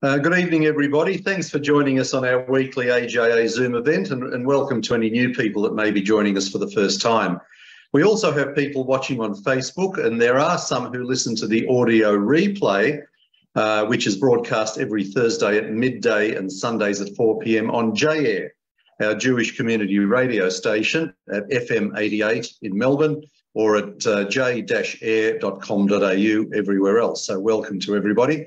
Good evening, everybody. Thanks for joining us on our weekly AJA Zoom event, and welcome to any new people that may be joining us for the first time. We also have people watching on Facebook, and there are some who listen to the audio replay, which is broadcast every Thursday at midday and Sundays at 4 p.m. on J-Air, our Jewish community radio station at FM 88 in Melbourne, or at j-air.com.au everywhere else. So welcome to everybody.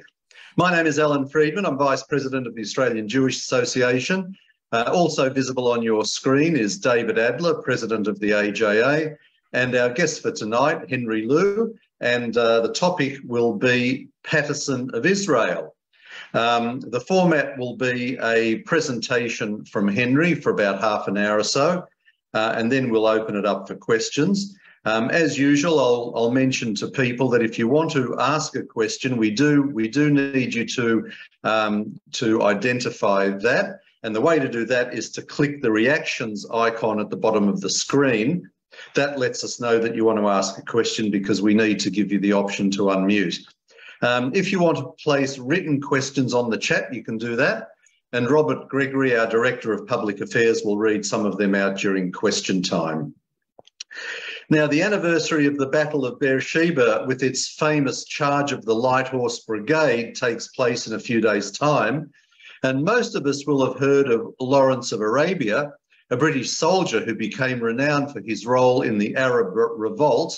My name is Alan Friedman. I'm Vice President of the Australian Jewish Association. Also visible on your screen is David Adler, President of the AJA, and our guest for tonight, Henry Lew, and the topic will be Patterson of Israel. The format will be a presentation from Henry for about half an hour or so, and then we'll open it up for questions. As usual, I'll mention to people that if you want to ask a question, we do need you to identify that. And the way to do that is to click the reactions icon at the bottom of the screen. That lets us know that you want to ask a question because we need to give you the option to unmute. If you want to place written questions on the chat, you can do that. And Robert Gregory, our Director of Public Affairs, will read some of them out during question time. Now, the anniversary of the Battle of Beersheba, with its famous charge of the Light Horse Brigade, takes place in a few days' time. And most of us will have heard of Lawrence of Arabia, a British soldier who became renowned for his role in the Arab Revolt,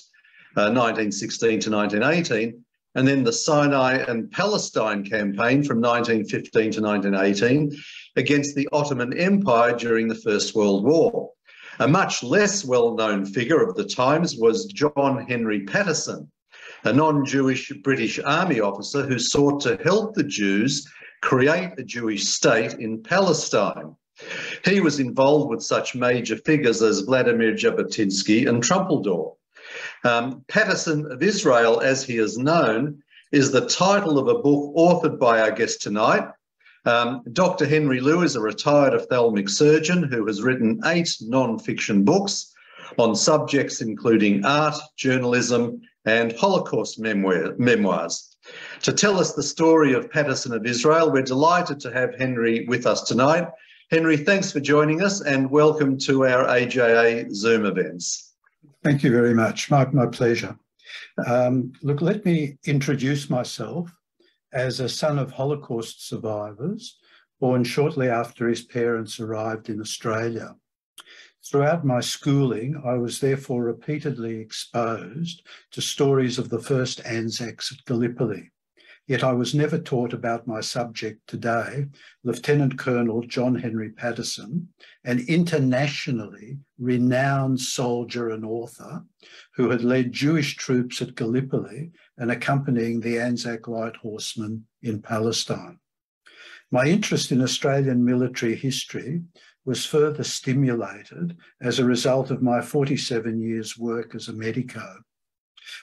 1916 to 1918, and then the Sinai and Palestine campaign from 1915 to 1918 against the Ottoman Empire during the First World War. A much less well-known figure of the times was John Henry Patterson, a non-Jewish British army officer who sought to help the Jews create a Jewish state in Palestine. He was involved with such major figures as Vladimir Jabotinsky and Trumpeldor. Patterson of Israel, as he is known, is the title of a book authored by our guest tonight. Dr. Henry Lew is a retired ophthalmic surgeon who has written 8 non-fiction books on subjects including art, journalism, and Holocaust memoirs. To tell us the story of Patterson of Israel, we're delighted to have Henry with us tonight. Henry, thanks for joining us and welcome to our AJA Zoom events. Thank you very much. My pleasure. Look, let me introduce myself as a son of Holocaust survivors, born shortly after his parents arrived in Australia. Throughout my schooling, I was therefore repeatedly exposed to stories of the first ANZACs at Gallipoli. Yet I was never taught about my subject today, Lieutenant Colonel John Henry Patterson, an internationally renowned soldier and author who had led Jewish troops at Gallipoli and accompanying the Anzac Light Horsemen in Palestine. My interest in Australian military history was further stimulated as a result of my 47 years' work as a medico.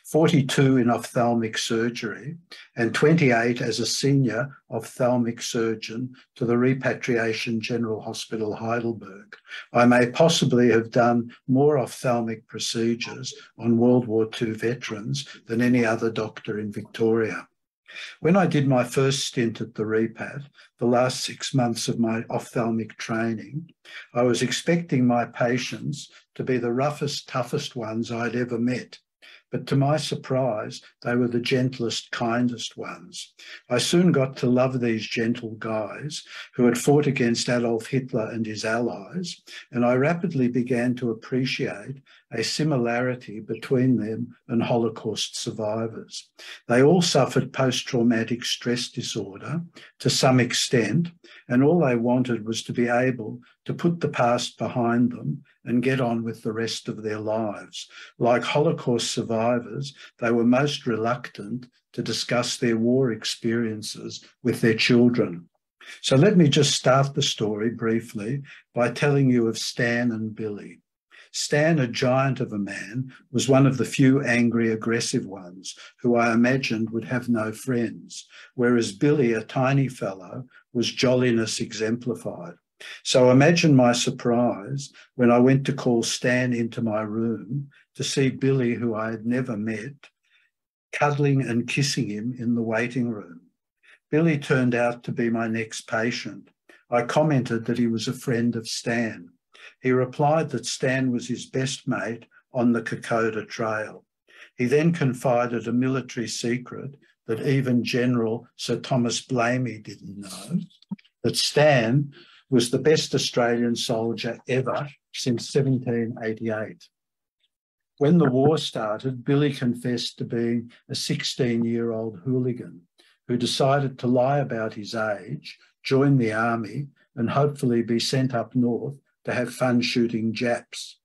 42 in ophthalmic surgery and 28 as a senior ophthalmic surgeon to the Repatriation General Hospital Heidelberg. I may possibly have done more ophthalmic procedures on World War II veterans than any other doctor in Victoria. When I did my first stint at the Repat, the last 6 months of my ophthalmic training, I was expecting my patients to be the roughest, toughest ones I'd ever met. But to my surprise, they were the gentlest, kindest ones. I soon got to love these gentle guys who had fought against Adolf Hitler and his allies, and I rapidly began to appreciate a similarity between them and Holocaust survivors. They all suffered post-traumatic stress disorder to some extent, and all they wanted was to be able to put the past behind them and get on with the rest of their lives. Like Holocaust survivors, they were most reluctant to discuss their war experiences with their children. So let me just start the story briefly by telling you of Stan and Billy. Stan, a giant of a man, was one of the few angry, aggressive ones who I imagined would have no friends, whereas Billy, a tiny fellow, was jolliness exemplified. So imagine my surprise when I went to call Stan into my room to see Billy, who I had never met, cuddling and kissing him in the waiting room. Billy turned out to be my next patient. I commented that he was a friend of Stan. He replied that Stan was his best mate on the Kokoda Trail. He then confided a military secret that even General Sir Thomas Blamey didn't know, that Stan was the best Australian soldier ever since 1788. When the war started, Billy confessed to being a 16-year-old hooligan who decided to lie about his age, join the army, and hopefully be sent up north to have fun shooting Japs.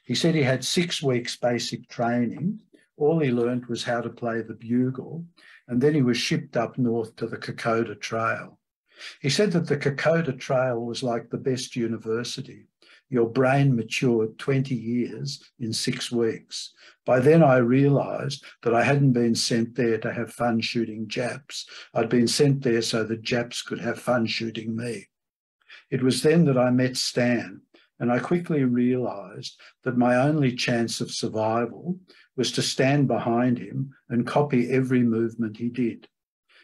He said he had 6 weeks basic training. All he learned was how to play the bugle, and then he was shipped up north to the Kokoda Trail. He said that the Kokoda Trail was like the best university. Your brain matured 20 years in 6 weeks. By then I realised that I hadn't been sent there to have fun shooting Japs. I'd been sent there so that Japs could have fun shooting me. It was then that I met Stan, and I quickly realised that my only chance of survival was to stand behind him and copy every movement he did.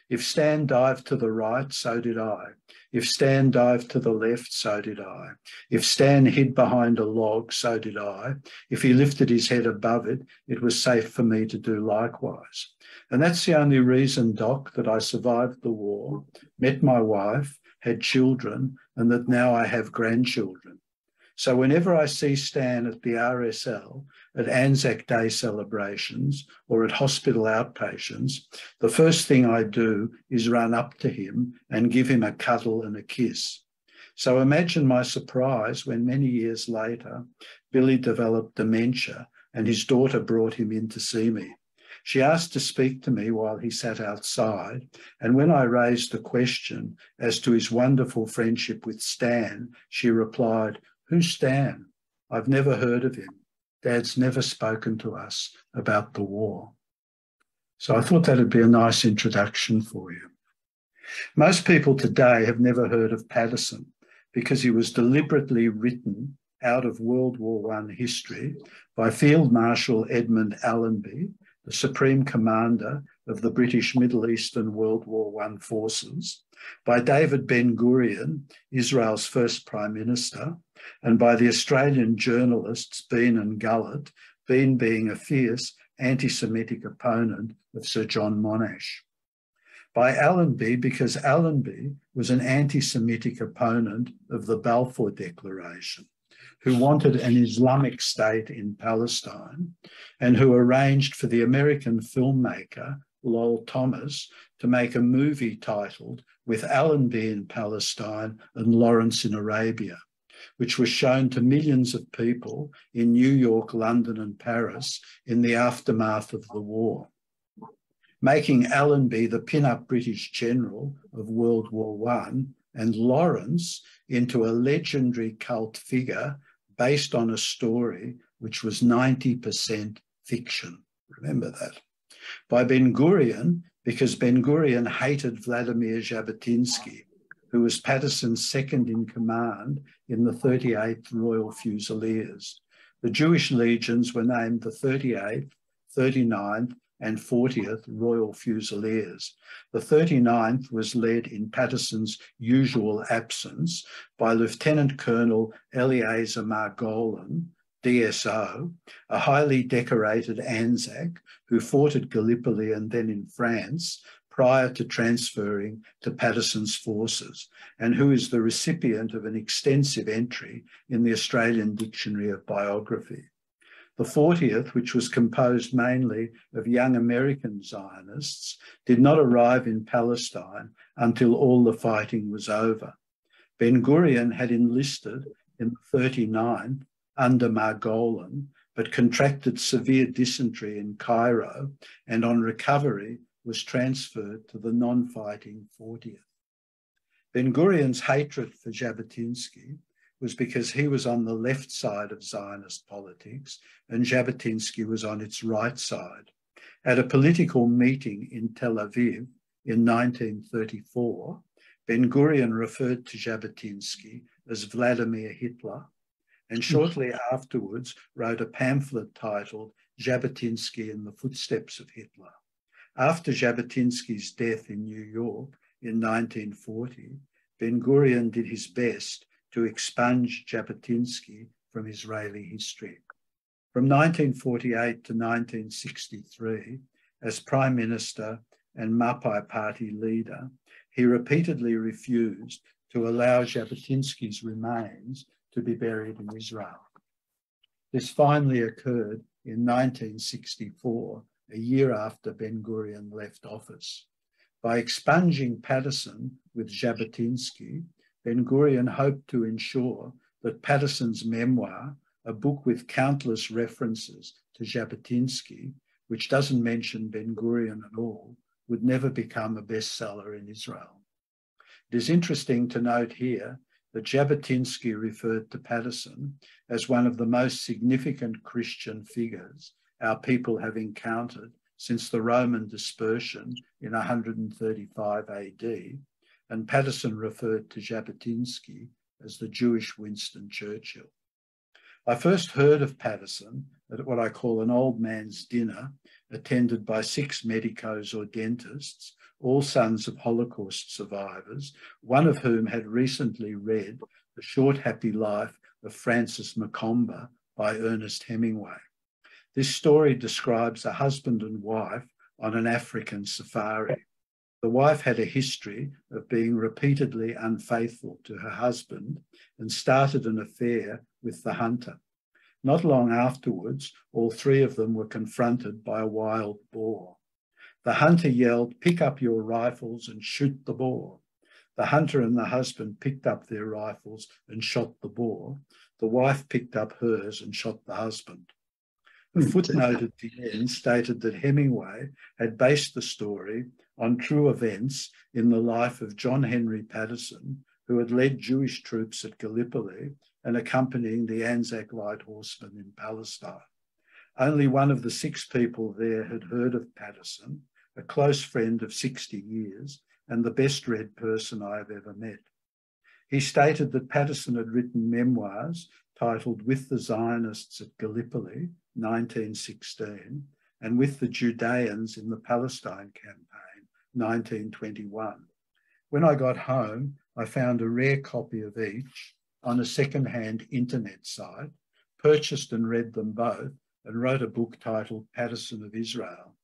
If Stan dived to the right, so did I. If Stan dived to the left, so did I. If Stan hid behind a log, so did I. If he lifted his head above it, it was safe for me to do likewise. And that's the only reason, Doc, that I survived the war, met my wife, had children, and that now I have grandchildren. So whenever I see Stan at the RSL, at ANZAC Day celebrations, or at hospital outpatients, the first thing I do is run up to him and give him a cuddle and a kiss. So imagine my surprise when many years later, Billy developed dementia and his daughter brought him in to see me. She asked to speak to me while he sat outside, and when I raised the question as to his wonderful friendship with Stan, she replied, "Who's Stan? I've never heard of him. Dad's never spoken to us about the war." So I thought that'd be a nice introduction for you. Most people today have never heard of Patterson because he was deliberately written out of World War I history by Field Marshal Edmund Allenby, the Supreme Commander of the British Middle East and World War I forces, by David Ben-Gurion, Israel's first Prime Minister, and by the Australian journalists Bean and Gullett, Bean being a fierce anti-Semitic opponent of Sir John Monash. By Allenby because Allenby was an anti-Semitic opponent of the Balfour Declaration, who wanted an Islamic state in Palestine and who arranged for the American filmmaker Lowell Thomas to make a movie titled With Allenby in Palestine and Lawrence in Arabia, which was shown to millions of people in New York, London and Paris in the aftermath of the war, making Allenby the pin-up British general of World War I and Lawrence into a legendary cult figure based on a story which was 90% fiction. Remember that. By Ben-Gurion, because Ben-Gurion hated Vladimir Jabotinsky, who was Patterson's second in command in the 38th Royal Fusiliers. The Jewish Legions were named the 38th, 39th and 40th Royal Fusiliers. The 39th was led in Patterson's usual absence by Lieutenant Colonel Eleazar Margolin, DSO, a highly decorated ANZAC who fought at Gallipoli and then in France prior to transferring to Patterson's forces, and who is the recipient of an extensive entry in the Australian Dictionary of Biography. The 40th, which was composed mainly of young American Zionists, did not arrive in Palestine until all the fighting was over. Ben-Gurion had enlisted in the 39th under Margolin, but contracted severe dysentery in Cairo and on recovery was transferred to the non-fighting 40th. Ben-Gurion's hatred for Jabotinsky was because he was on the left side of Zionist politics and Jabotinsky was on its right side. At a political meeting in Tel Aviv in 1934, Ben-Gurion referred to Jabotinsky as Vladimir Hitler, and shortly afterwards wrote a pamphlet titled Jabotinsky in the Footsteps of Hitler. After Jabotinsky's death in New York in 1940, Ben-Gurion did his best to expunge Jabotinsky from Israeli history. From 1948 to 1963, as Prime Minister and Mapai Party leader, he repeatedly refused to allow Jabotinsky's remains to be buried in Israel. This finally occurred in 1964, a year after Ben-Gurion left office. By expunging Patterson with Jabotinsky, Ben-Gurion hoped to ensure that Patterson's memoir, a book with countless references to Jabotinsky, which doesn't mention Ben-Gurion at all, would never become a bestseller in Israel. It is interesting to note here that Jabotinsky referred to Patterson as one of the most significant Christian figures our people have encountered since the Roman dispersion in 135 AD, and Patterson referred to Jabotinsky as the Jewish Winston Churchill. I first heard of Patterson at what I call an old man's dinner, attended by 6 medicos or dentists, all sons of Holocaust survivors, one of whom had recently read The Short Happy Life of Francis Macomber by Ernest Hemingway. This story describes a husband and wife on an African safari. The wife had a history of being repeatedly unfaithful to her husband and started an affair with the hunter. Not long afterwards, all 3 of them were confronted by a wild boar. The hunter yelled, "Pick up your rifles and shoot the boar." The hunter and the husband picked up their rifles and shot the boar. The wife picked up hers and shot the husband. The footnote at the end stated that Hemingway had based the story on true events in the life of John Henry Patterson, who had led Jewish troops at Gallipoli and accompanying the Anzac Light Horsemen in Palestine. Only one of the 6 people there had heard of Patterson, a close friend of 60 years and the best read person I have ever met. He stated that Patterson had written memoirs titled With the Zionists at Gallipoli, 1916, and With the Judeans in the Palestine Campaign, 1921. When I got home, I found a rare copy of each on a second-hand internet site, purchased and read them both, and wrote a book titled Patterson of Israel.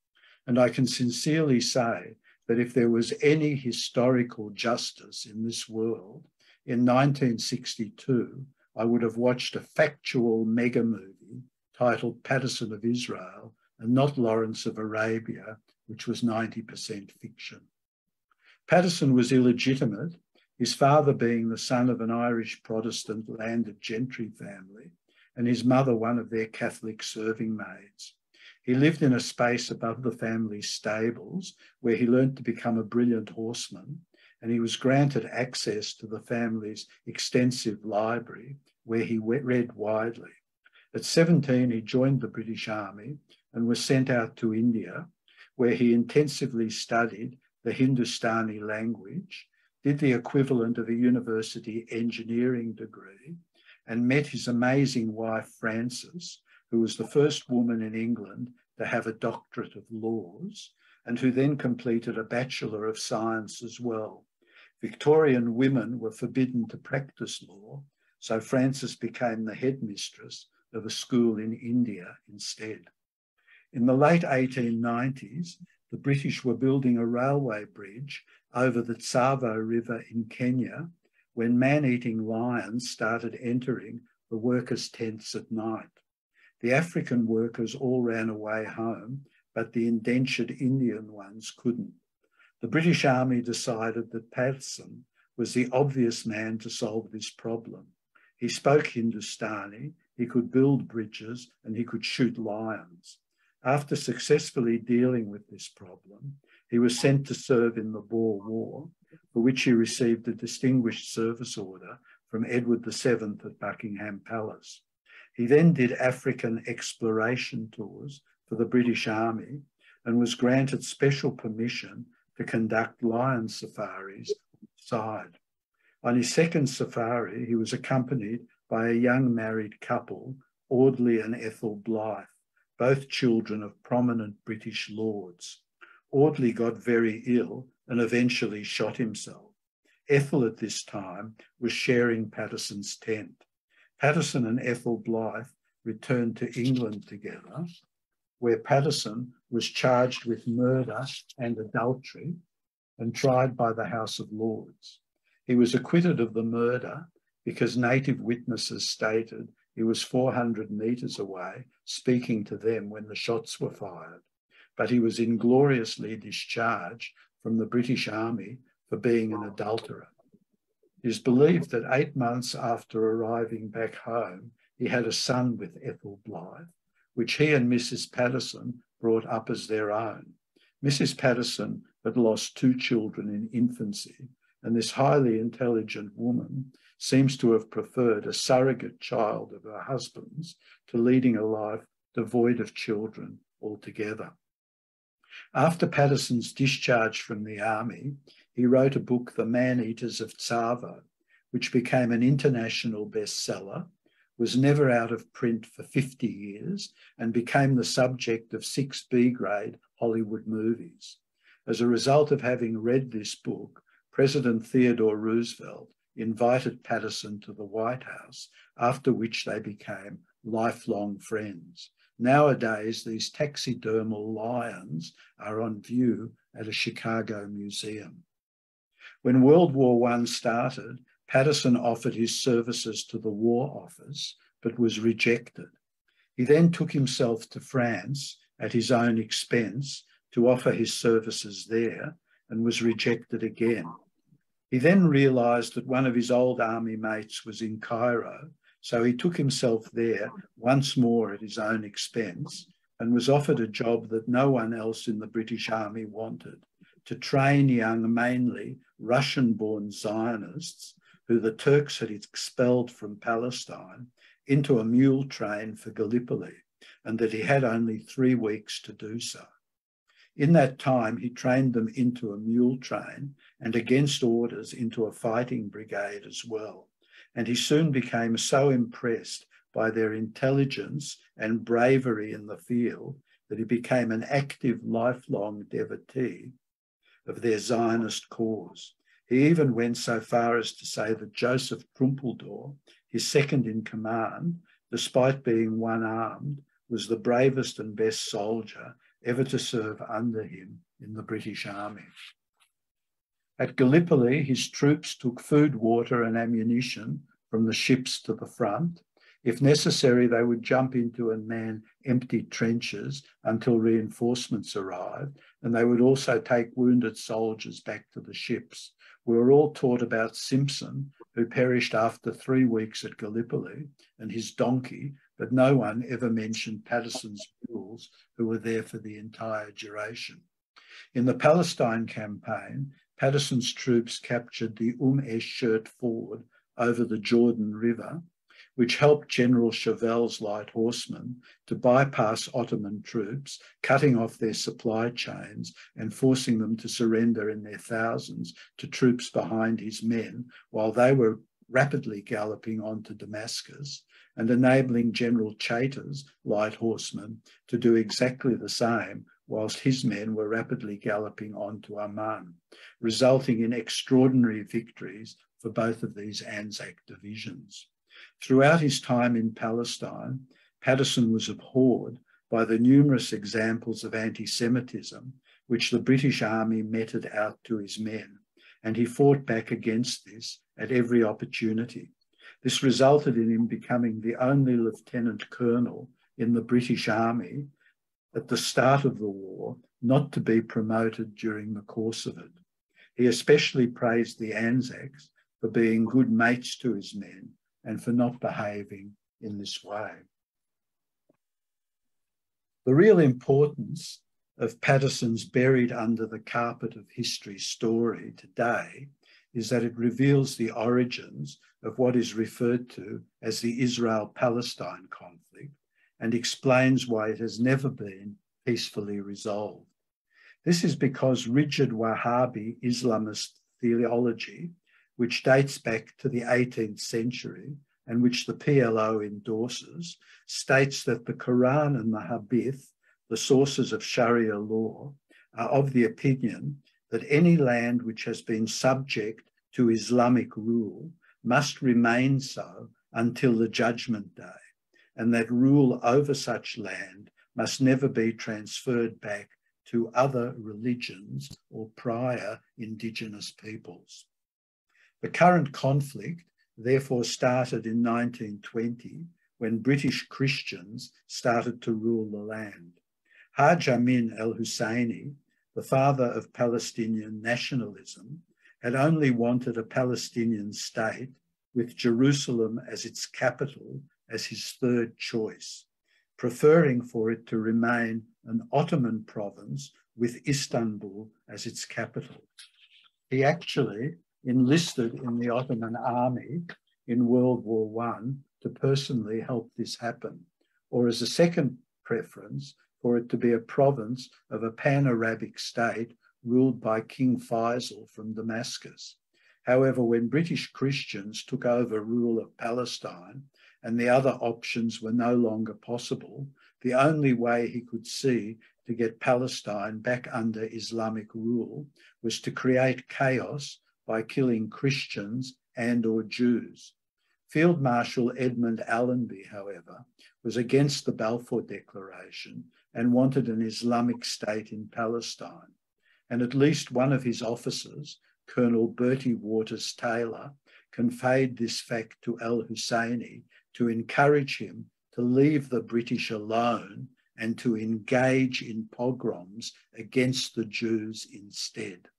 And I can sincerely say that if there was any historical justice in this world, in 1962, I would have watched a factual mega movie titled Patterson of Israel and not Lawrence of Arabia, which was 90% fiction. Patterson was illegitimate, his father being the son of an Irish Protestant landed gentry family and his mother one of their Catholic serving maids. He lived in a space above the family's stables where he learnt to become a brilliant horseman, and he was granted access to the family's extensive library where he read widely. At 17, he joined the British Army and was sent out to India, where he intensively studied the Hindustani language, did the equivalent of a university engineering degree, and met his amazing wife, Frances, who was the first woman in England to have a doctorate of laws, and who then completed a Bachelor of Science as well. Victorian women were forbidden to practice law, so Frances became the headmistress of a school in India instead. In the late 1890s, the British were building a railway bridge over the Tsavo River in Kenya when man-eating lions started entering the workers' tents at night. The African workers all ran away home, but the indentured Indian ones couldn't. The British Army decided that Patterson was the obvious man to solve this problem. He spoke Hindustani, he could build bridges, and he could shoot lions. After successfully dealing with this problem, he was sent to serve in the Boer War, for which he received a Distinguished Service Order from Edward VII at Buckingham Palace. He then did African exploration tours for the British Army and was granted special permission to conduct lion safaris on the side. On his second safari, he was accompanied by a young married couple, Audley and Ethel Blythe, both children of prominent British lords. Audley got very ill and eventually shot himself. Ethel at this time was sharing Patterson's tent. Patterson and Ethel Blythe returned to England together, where Patterson was charged with murder and adultery and tried by the House of Lords. He was acquitted of the murder because native witnesses stated he was 400 metres away speaking to them when the shots were fired, but he was ingloriously discharged from the British Army for being an adulterer. It is believed that 8 months after arriving back home, he had a son with Ethel Blythe, which he and Mrs. Patterson brought up as their own. Mrs. Patterson had lost 2 children in infancy, and this highly intelligent woman seems to have preferred a surrogate child of her husband's to leading a life devoid of children altogether. After Patterson's discharge from the army, he wrote a book, The Man-Eaters of Tsavo, which became an international bestseller, was never out of print for 50 years, and became the subject of 6 B-grade Hollywood movies. As a result of having read this book, President Theodore Roosevelt invited Patterson to the White House, after which they became lifelong friends. Nowadays, these taxidermal lions are on view at a Chicago museum. When World War I started, Patterson offered his services to the War Office, but was rejected. He then took himself to France at his own expense to offer his services there, and was rejected again. He then realised that one of his old army mates was in Cairo, so he took himself there once more at his own expense, and was offered a job that no one else in the British Army wanted, to train young, mainly Russian-born Zionists, who the Turks had expelled from Palestine, into a mule train for Gallipoli, and that he had only 3 weeks to do so. In that time, he trained them into a mule train and, against orders, into a fighting brigade as well. And he soon became so impressed by their intelligence and bravery in the field that he became an active, lifelong devotee of their Zionist cause. He even went so far as to say that Joseph Trumpeldor, his second in command, despite being one-armed, was the bravest and best soldier ever to serve under him in the British Army. At Gallipoli, his troops took food, water and ammunition from the ships to the front. If necessary, they would jump into and man empty trenches until reinforcements arrived, and they would also take wounded soldiers back to the ships. We were all taught about Simpson, who perished after 3 weeks at Gallipoli, and his donkey, but no one ever mentioned Patterson's mules, who were there for the entire duration. In the Palestine campaign, Patterson's troops captured the Esh-Shirt ford over the Jordan River, which helped General Chauvel's light horsemen to bypass Ottoman troops, cutting off their supply chains and forcing them to surrender in their thousands to troops behind his men, while they were rapidly galloping on to Damascus, and enabling General Chaytor's light horsemen to do exactly the same whilst his men were rapidly galloping on to Amman, resulting in extraordinary victories for both of these ANZAC divisions. Throughout his time in Palestine, Patterson was abhorred by the numerous examples of anti-Semitism which the British Army meted out to his men, and he fought back against this at every opportunity. This resulted in him becoming the only lieutenant colonel in the British Army at the start of the war not to be promoted during the course of it. He especially praised the ANZACs for being good mates to his men and for not behaving in this way. The real importance of Patterson's buried under the carpet of history story today is that it reveals the origins of what is referred to as the Israel-Palestine conflict and explains why it has never been peacefully resolved. This is because rigid Wahhabi Islamist theology, which dates back to the 18th century and which the PLO endorses, states that the Quran and the Hadith, the sources of Sharia law, are of the opinion that any land which has been subject to Islamic rule must remain so until the Judgment Day, and that rule over such land must never be transferred back to other religions or prior indigenous peoples. The current conflict therefore started in 1920 when British Christians started to rule the land. Haj Amin al-Husseini, the father of Palestinian nationalism, had only wanted a Palestinian state with Jerusalem as its capital as his third choice, preferring for it to remain an Ottoman province with Istanbul as its capital. He actually enlisted in the Ottoman army in World War I to personally help this happen, or as a second preference for it to be a province of a pan-Arabic state ruled by King Faisal from Damascus. However, when British Christians took over rule of Palestine and the other options were no longer possible, the only way he could see to get Palestine back under Islamic rule was to create chaos by killing Christians and/or Jews. Field Marshal Edmund Allenby, however, was against the Balfour Declaration and wanted an Islamic state in Palestine. And at least one of his officers, Colonel Bertie Waters Taylor, conveyed this fact to al-Husseini to encourage him to leave the British alone and to engage in pogroms against the Jews instead.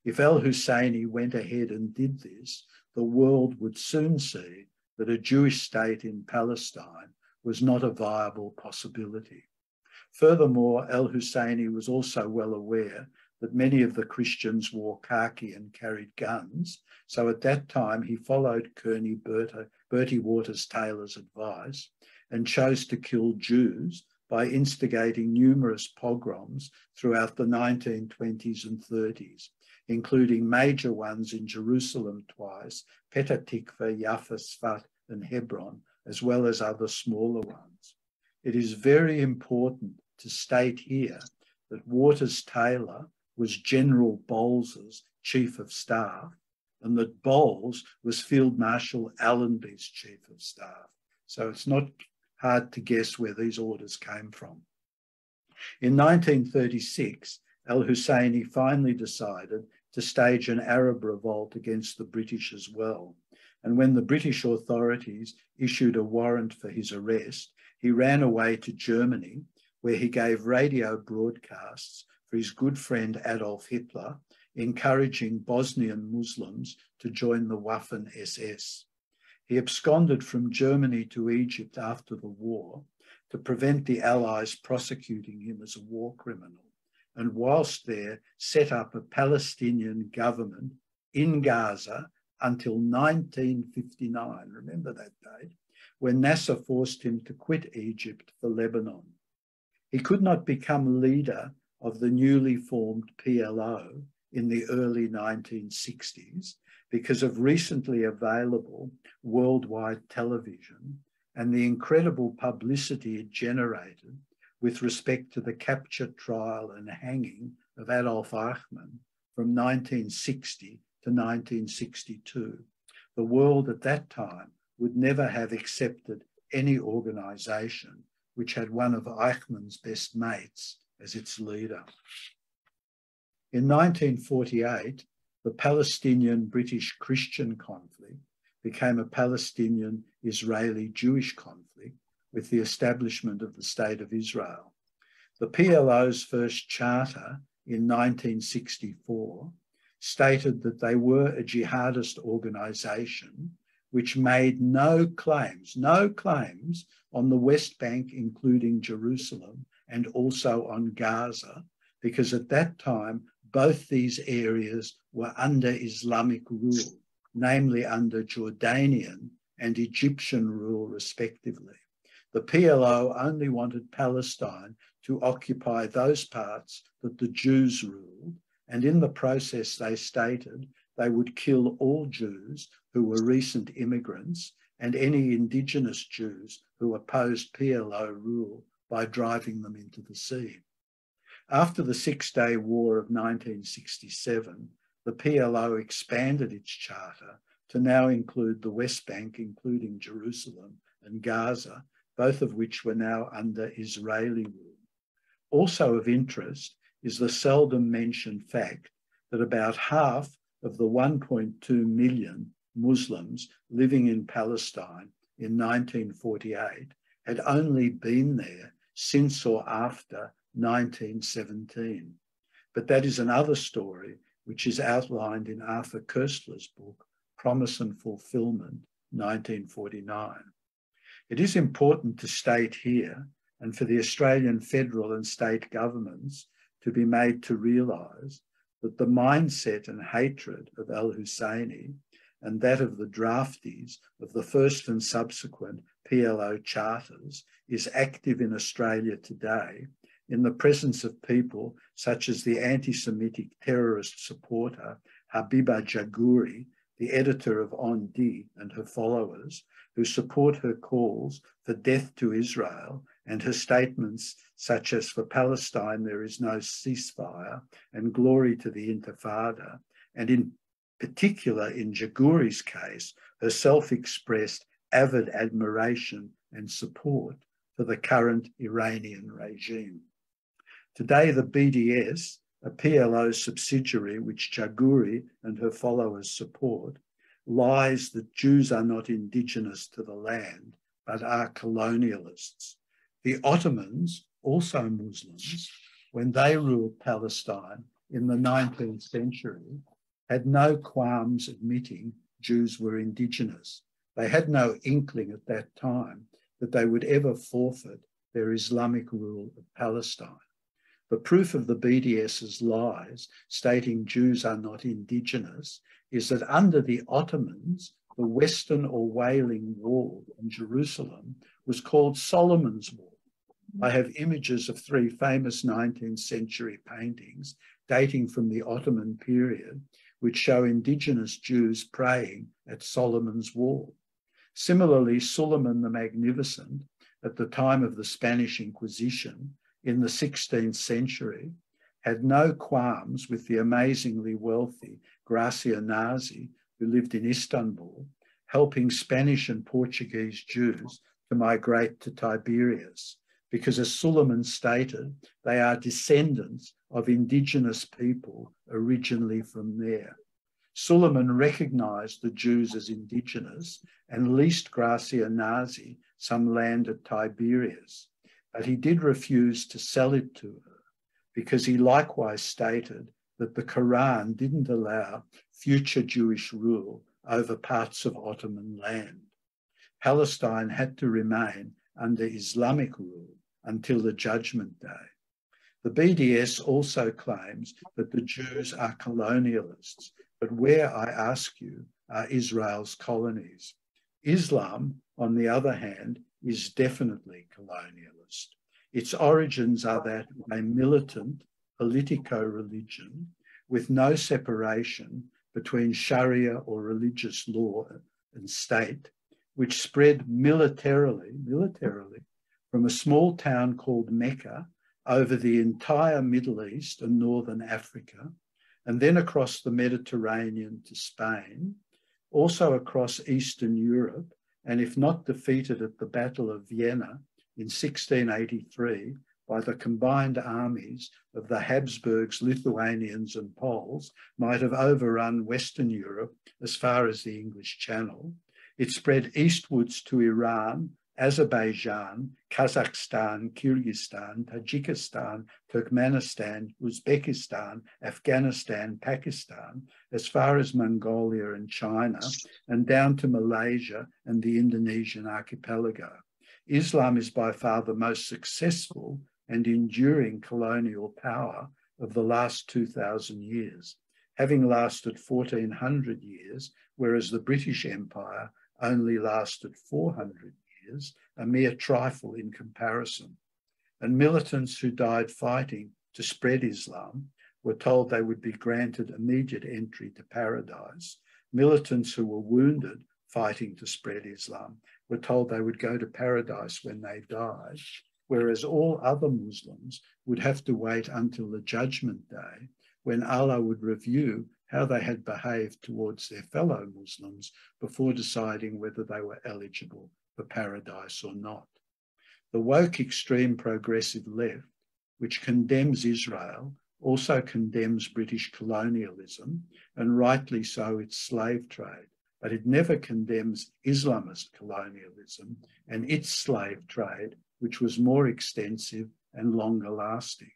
If al-Husseini went ahead and did this, the world would soon see that a Jewish state in Palestine was not a viable possibility. Furthermore, al-Husseini was also well aware that many of the Christians wore khaki and carried guns, so at that time he followed Colonel Bertie Waters Taylor's advice and chose to kill Jews by instigating numerous pogroms throughout the 1920s and 30s, including major ones in Jerusalem twice, Petah Tikva, Jaffa, Sfat, and Hebron, as well as other smaller ones. It is very important to state here that Waters Taylor was General Bowles's Chief of Staff, and that Bowles was Field Marshal Allenby's Chief of Staff. So it's not hard to guess where these orders came from. In 1936, al-Husseini finally decided to stage an Arab revolt against the British as well. And when the British authorities issued a warrant for his arrest, he ran away to Germany, where he gave radio broadcasts for his good friend Adolf Hitler, encouraging Bosnian Muslims to join the Waffen-SS. He absconded from Germany to Egypt after the war to prevent the Allies prosecuting him as a war criminal, and whilst there set up a Palestinian government in Gaza until 1959, remember that date, when Nasser forced him to quit Egypt for Lebanon. He could not become leader of the newly formed PLO in the early 1960s because of recently available worldwide television and the incredible publicity it generated with respect to the capture, trial and hanging of Adolf Eichmann from 1960 to 1962. The world at that time would never have accepted any organisation which had one of Eichmann's best mates as its leader. In 1948, the Palestinian-British Christian conflict became a Palestinian-Israeli Jewish conflict with the establishment of the State of Israel. The PLO's first charter in 1964 stated that they were a jihadist organisation which made no claims on the West Bank, including Jerusalem, and also on Gaza, because at that time, both these areas were under Islamic rule, namely under Jordanian and Egyptian rule, respectively. The PLO only wanted Palestine to occupy those parts that the Jews ruled, and in the process they stated they would kill all Jews who were recent immigrants and any indigenous Jews who opposed PLO rule by driving them into the sea. After the Six-Day War of 1967, the PLO expanded its charter to now include the West Bank, including Jerusalem and Gaza, both of which were now under Israeli rule. Also of interest is the seldom mentioned fact that about half of the 1.2 million Muslims living in Palestine in 1948 had only been there since or after 1917. But that is another story which is outlined in Arthur Koestler's book, Promise and Fulfillment, 1949. It is important to state here, and for the Australian federal and state governments to be made to realise that the mindset and hatred of al-Husseini and that of the draftees of the first and subsequent PLO charters is active in Australia today in the presence of people such as the anti-Semitic terrorist supporter Habiba Jagouri, the editor of On Di, and her followers, who support her calls for death to Israel and her statements such as "For Palestine there is no ceasefire" and "Glory to the Intifada," and in particular in Jagouri's case, her self-expressed avid admiration and support for the current Iranian regime. Today, the BDS, a PLO subsidiary which Jagouri and her followers support, lies that Jews are not indigenous to the land, but are colonialists. The Ottomans, also Muslims, when they ruled Palestine in the 19th century, had no qualms admitting Jews were indigenous. They had no inkling at that time that they would ever forfeit their Islamic rule of Palestine. The proof of the BDS's lies, stating Jews are not indigenous, is that under the Ottomans, the Western or Wailing Wall in Jerusalem was called Solomon's Wall. I have images of 3 famous 19th century paintings dating from the Ottoman period, which show indigenous Jews praying at Solomon's Wall. Similarly, Suleiman the Magnificent, at the time of the Spanish Inquisition in the 16th century, had no qualms with the amazingly wealthy Gracia Nazi, who lived in Istanbul, helping Spanish and Portuguese Jews to migrate to Tiberias, because as Suleiman stated, they are descendants of indigenous people originally from there. Suleiman recognised the Jews as indigenous and leased Gracia Nazi some land at Tiberias, but he did refuse to sell it to her because he likewise stated that the Quran didn't allow future Jewish rule over parts of Ottoman land. Palestine had to remain under Islamic rule until the Judgment Day. The BDS also claims that the Jews are colonialists, but where, I ask you, are Israel's colonies? Islam, on the other hand, is definitely colonialist. Its origins are that of a militant politico-religion with no separation between Sharia or religious law and state, which spread militarily from a small town called Mecca over the entire Middle East and Northern Africa, and then across the Mediterranean to Spain, also across Eastern Europe, and if not defeated at the Battle of Vienna in 1683 by the combined armies of the Habsburgs, Lithuanians and Poles, might have overrun Western Europe as far as the English Channel. It spread eastwards to Iran, Azerbaijan, Kazakhstan, Kyrgyzstan, Tajikistan, Turkmenistan, Uzbekistan, Afghanistan, Pakistan, as far as Mongolia and China, and down to Malaysia and the Indonesian archipelago. Islam is by far the most successful and enduring colonial power of the last 2,000 years, having lasted 1,400 years, whereas the British Empire only lasted 400 years, a mere trifle in comparison. And militants who died fighting to spread Islam were told they would be granted immediate entry to paradise. Militants who were wounded fighting to spread Islam were told they would go to paradise when they died. whereas all other Muslims would have to wait until the Judgment Day, when Allah would review how they had behaved towards their fellow Muslims before deciding whether they were eligible for paradise or not. The woke extreme progressive left, which condemns Israel, also condemns British colonialism, and rightly so its slave trade, but it never condemns Islamist colonialism and its slave trade, which was more extensive and longer lasting.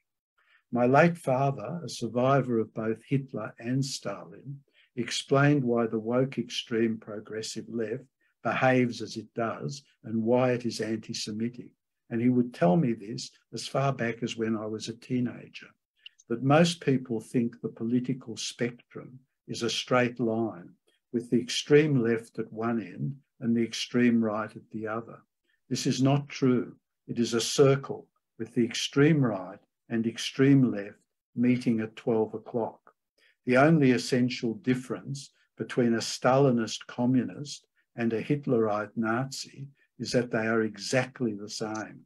My late father, a survivor of both Hitler and Stalin, explained why the woke extreme progressive left behaves as it does and why it is anti-Semitic. And he would tell me this as far back as when I was a teenager, that most people think the political spectrum is a straight line, with the extreme left at one end and the extreme right at the other. This is not true. It is a circle with the extreme right and extreme left meeting at 12 o'clock. The only essential difference between a Stalinist communist and a Hitlerite Nazi is that they are exactly the same.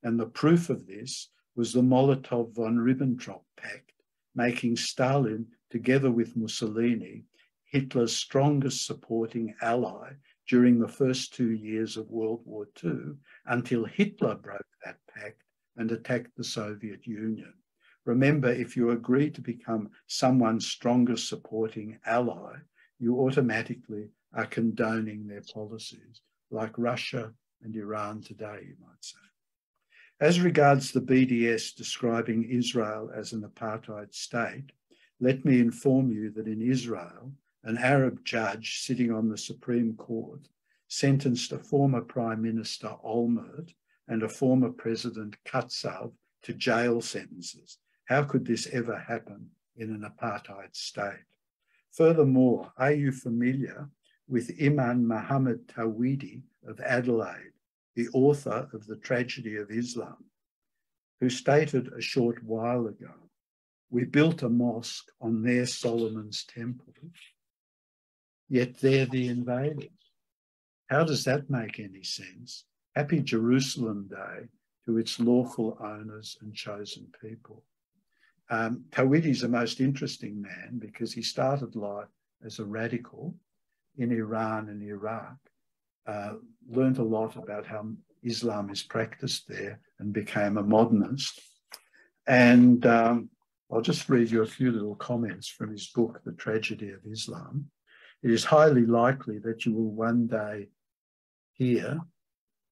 And the proof of this was the Molotov-von Ribbentrop Pact, making Stalin, together with Mussolini, Hitler's strongest supporting ally during the first 2 years of World War II, until Hitler broke that pact and attacked the Soviet Union. Remember, if you agree to become someone's strongest supporting ally, you automatically are condoning their policies, like Russia and Iran today, you might say. As regards the BDS describing Israel as an apartheid state, let me inform you that in Israel, an Arab judge sitting on the Supreme Court sentenced a former Prime Minister Olmert and a former President Katsav to jail sentences. How could this ever happen in an apartheid state? Furthermore, are you familiar with Imam Muhammad Tawhidi of Adelaide, the author of The Tragedy of Islam, who stated a short while ago, "We built a mosque on their Solomon's temple, yet they're the invaders." How does that make any sense? Happy Jerusalem Day to its lawful owners and chosen people. Tawhidi is a most interesting man because he started life as a radical in Iran and Iraq, learned a lot about how Islam is practiced there and became a modernist. And I'll just read you a few little comments from his book, The Tragedy of Islam. It is highly likely that you will one day hear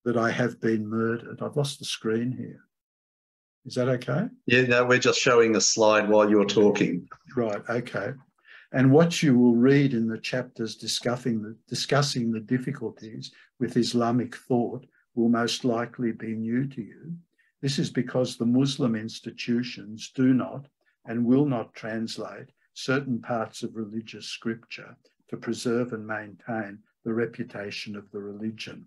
that I have been murdered. I've lost the screen here. Is that okay? Yeah, no, we're just showing a slide while you're talking. Right, okay. And what you will read in the chapters discussing the difficulties with Islamic thought will most likely be new to you. This is because the Muslim institutions do not and will not translate certain parts of religious scripture to preserve and maintain the reputation of the religion.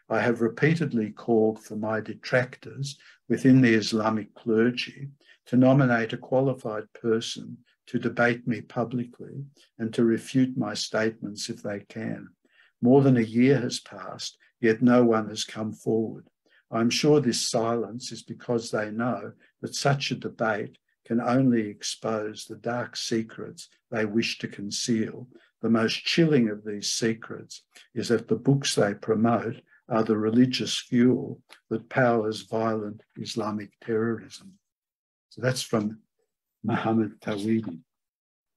I have repeatedly called for my detractors within the Islamic clergy to nominate a qualified person to debate me publicly and to refute my statements if they can. More than a year has passed, yet no one has come forward. I'm sure this silence is because they know that such a debate can only expose the dark secrets they wish to conceal. The most chilling of these secrets is that the books they promote are the religious fuel that powers violent Islamic terrorism. So that's from Muhammad Tawhidi.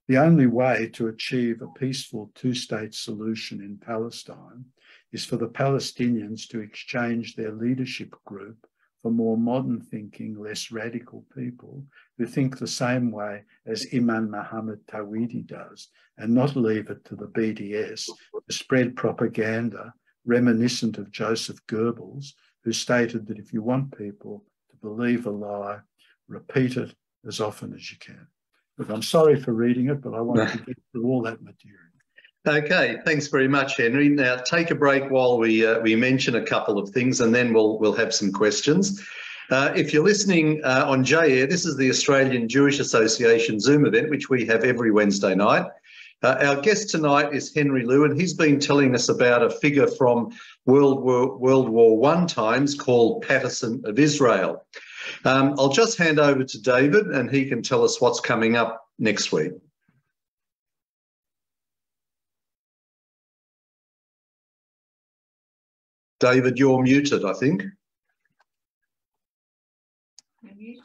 The only way to achieve a peaceful two-state solution in Palestine is for the Palestinians to exchange their leadership group for more modern thinking, less radical people who think the same way as Imam Muhammad Tawhidi does, and not leave it to the BDS to spread propaganda reminiscent of Joseph Goebbels, who stated that if you want people to believe a lie, repeat it as often as you can. Look, I'm sorry for reading it, but I wanted to get through all that material. Okay, thanks very much, Henry. Now take a break while we mention a couple of things, and then we'll have some questions. If you're listening on J-Air, this is the Australian Jewish Association Zoom event, which we have every Wednesday night. Our guest tonight is Henry Lew, and he's been telling us about a figure from World War I times called Patterson of Israel. I'll just hand over to David, and he can tell us what's coming up next week. David, you're muted, I think.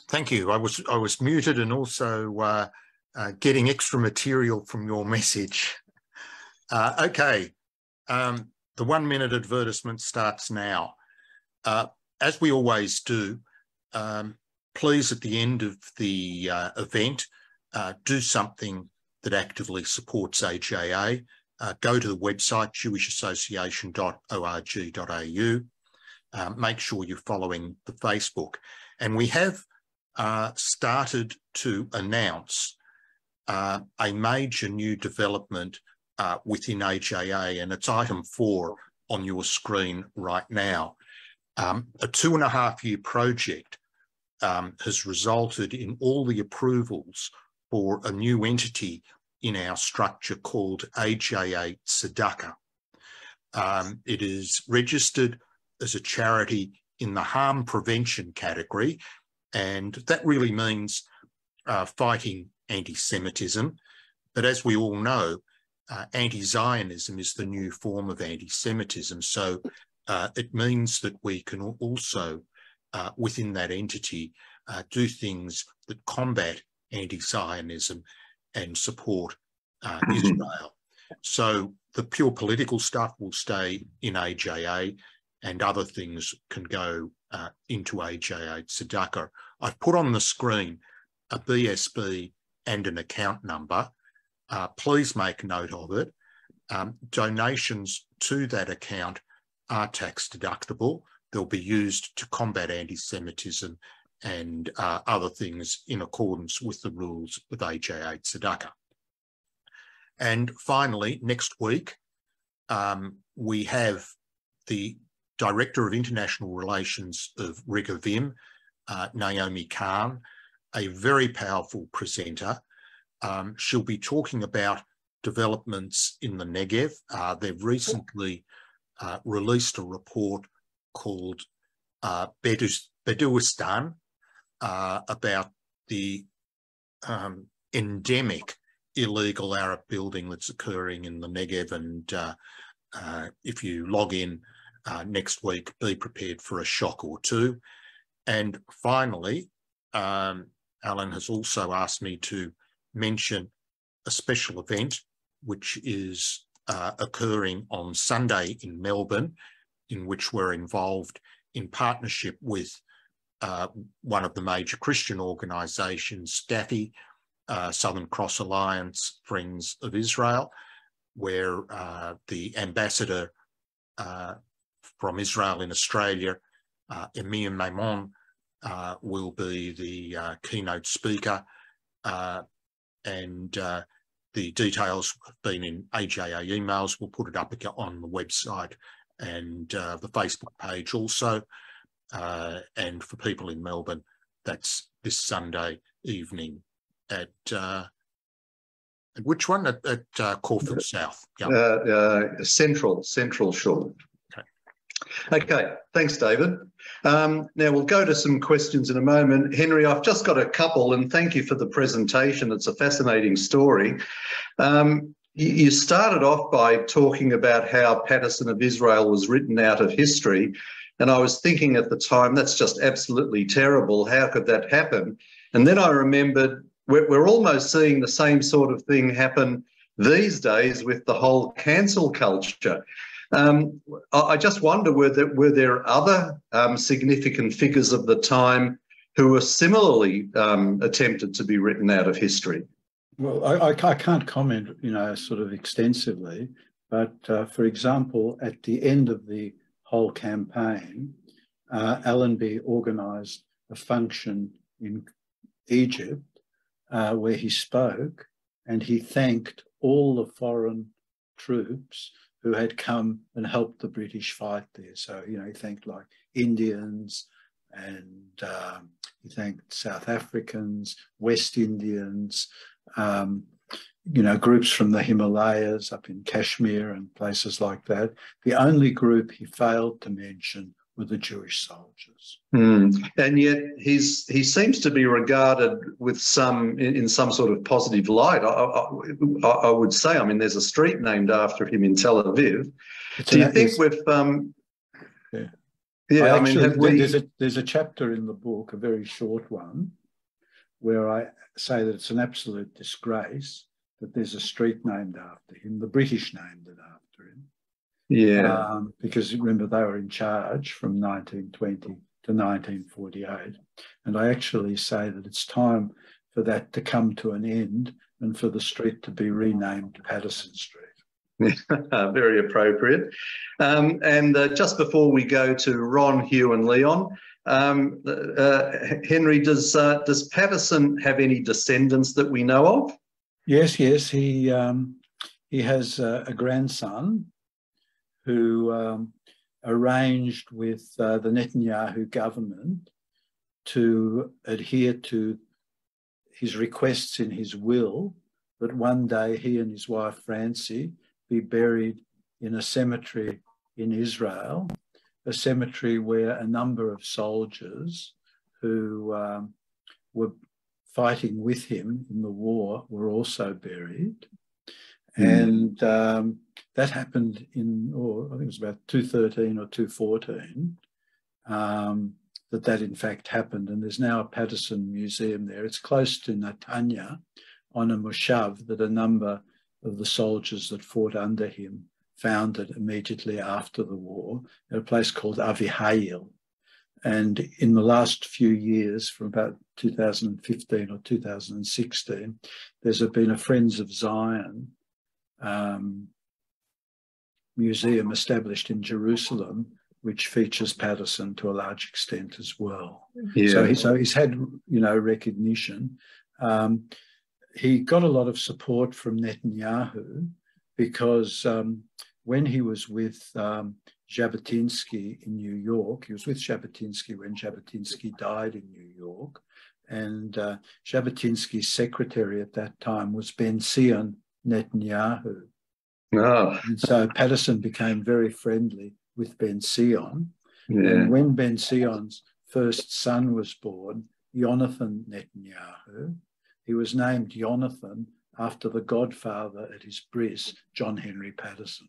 Thank you. I was muted and also getting extra material from your message. Okay, the 1 minute advertisement starts now. As we always do, please at the end of the event, do something that actively supports AJA. Go to the website jewishassociation.org.au. Make sure you're following the Facebook. And we have started to announce a major new development within AJA, and it's item 4 on your screen right now. A 2.5-year project has resulted in all the approvals for a new entity in our structure called AJA Tzedakah. It is registered as a charity in the harm prevention category, and that really means fighting anti-Semitism. But as we all know, anti-Zionism is the new form of anti-Semitism. So it means that we can also, within that entity, do things that combat anti-Zionism and support Israel. So the pure political stuff will stay in AJA, and other things can go into AJA Tzedakah. I've put on the screen a BSB and an account number. Please make note of it. Donations to that account are tax deductible. They'll be used to combat anti-Semitism and other things in accordance with the rules of AJA Tzedakah. And finally, next week, we have the Director of International Relations of Regavim, Naomi Khan, a very powerful presenter. She'll be talking about developments in the Negev. They've recently released a report called Beduistan about the endemic illegal Arab building that's occurring in the Negev. And if you log in next week, be prepared for a shock or two. And finally, Alan has also asked me to mention a special event which is occurring on Sunday in Melbourne, in which we're involved in partnership with one of the major Christian organisations, SCAFI, Southern Cross Alliance, Friends of Israel, where the ambassador from Israel in Australia, Emir Maimon, will be the keynote speaker, and the details have been in AJA emails. We'll put it up on the website and the Facebook page also. And for people in Melbourne, that's this Sunday evening at which one? At Caulfield South. Yep. Central Shore. Okay, thanks, David. Now we'll go to some questions in a moment. Henry, I've just got a couple, and thank you for the presentation. It's a fascinating story. You started off by talking about how Patterson of Israel was written out of history, and I was thinking at the time, that's just absolutely terrible. How could that happen? And then I remembered we're almost seeing the same sort of thing happen these days with the whole cancel culture. I just wonder, were there other significant figures of the time who were similarly attempted to be written out of history? Well, I can't comment, sort of extensively, but for example, at the end of the whole campaign, Allenby organised a function in Egypt where he spoke, and he thanked all the foreign troops who had come and helped the British fight there. So, he thanked like Indians, and he thanked South Africans, West Indians, groups from the Himalayas up in Kashmir and places like that. The only group he failed to mention were the Jewish soldiers. And yet he seems to be regarded with in some sort of positive light. I would say, I mean, there's a street named after him in Tel Aviv. Do you think with there's a chapter in the book, a very short one, where I say that it's an absolute disgrace that there's a street named after him. The British named it after him. Yeah. Because remember, they were in charge from 1920 to 1948. And I actually say that it's time for that to come to an end and for the street to be renamed Patterson Street. Very appropriate. And just before we go to Ron, Hugh and Leon, Henry, does Patterson have any descendants that we know of? Yes. He has a grandson who arranged with the Netanyahu government to adhere to his requests in his will that one day he and his wife Francie be buried in a cemetery in Israel, a cemetery where a number of soldiers who were fighting with him in the war were also buried. And that happened in, I think it was about 213 or 214, that in fact happened. And there's now a Patterson museum there. It's close to Netanya on a moshav that a number of the soldiers that fought under him founded immediately after the war at a place called Avihail. And in the last few years, from about 2015 or 2016, there's been a Friends of Zion museum established in Jerusalem, which features Patterson to a large extent as well. Yeah. So he's had, recognition. He got a lot of support from Netanyahu because when he was with Jabotinsky in New York, he was with Jabotinsky when Jabotinsky died in New York, and Jabotinsky's secretary at that time was Ben-Zion Netanyahu. Oh. And so Patterson became very friendly with Ben-Zion. Yeah. And when Ben-Zion's first son was born, Jonathan Netanyahu, he was named Jonathan after the godfather at his bris, John Henry Patterson.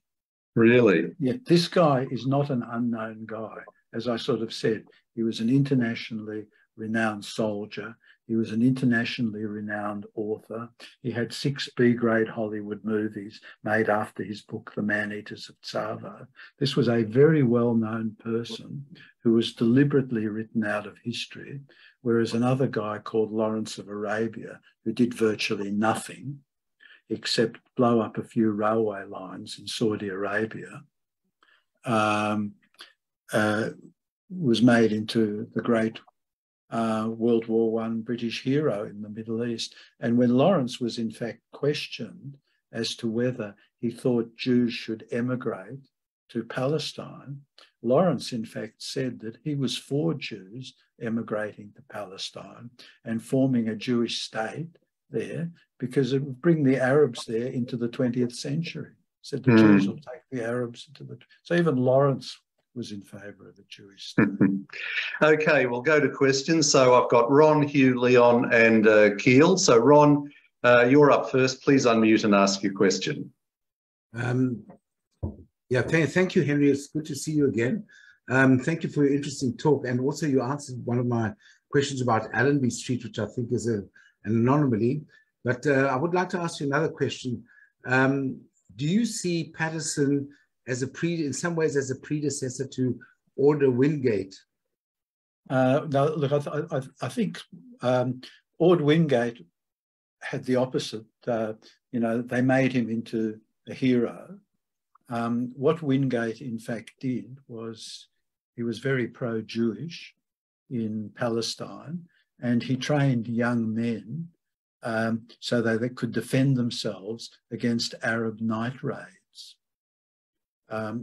Really? Yeah, this guy is not an unknown guy. As I sort of said, he was an internationally renowned soldier. He was an internationally renowned author. He had 6 B-grade Hollywood movies made after his book, The Man-Eaters of Tsavo. This was a very well-known person who was deliberately written out of history, whereas another guy called Lawrence of Arabia, who did virtually nothing except blow up a few railway lines in Saudi Arabia, was made into the great World War I British hero in the Middle East. And when Lawrence was in fact questioned as to whether he thought Jews should emigrate to Palestine, Lawrence in fact said that he was for Jews emigrating to Palestine and forming a Jewish state there because it would bring the Arabs there into the 20th century. Said the Jews will take the Arabs into the... So even Lawrence was in favour of a Jewish state. Okay, we'll go to questions. So I've got Ron, Hugh, Leon and Keel. So Ron, you're up first. Please unmute and ask your question. Yeah, thank you, Henry. It's good to see you again. Thank you for your interesting talk. And also you answered one of my questions about Allenby Street, which I think is an anomaly. But I would like to ask you another question. Do you see Patterson as in some ways as a predecessor to Order Wingate? No, look, I think Ord Wingate had the opposite. They made him into a hero. What Wingate in fact did was he was very pro-Jewish in Palestine, and he trained young men so that they could defend themselves against Arab night raids.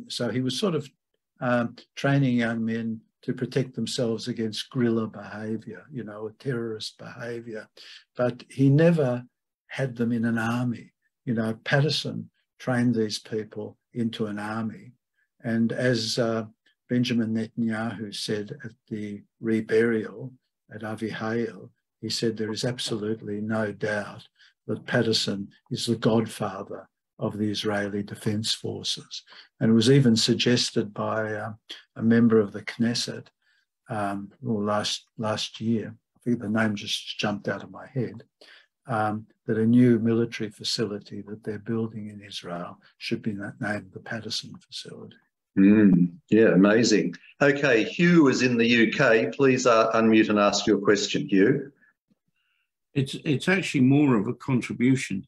So he was sort of training young men to protect themselves against guerrilla behaviour, terrorist behaviour. But he never had them in an army. You know, Patterson trained these people into an army. And as Benjamin Netanyahu said at the reburial at Avihail, he said there is absolutely no doubt that Patterson is the godfather of the Israeli Defence Forces. And it was even suggested by a member of the Knesset last year, I think the name just jumped out of my head, that a new military facility that they're building in Israel should be named the Patterson facility. Yeah, amazing. Okay, Hugh is in the UK. Please unmute and ask your question, Hugh. It's actually more of a contribution.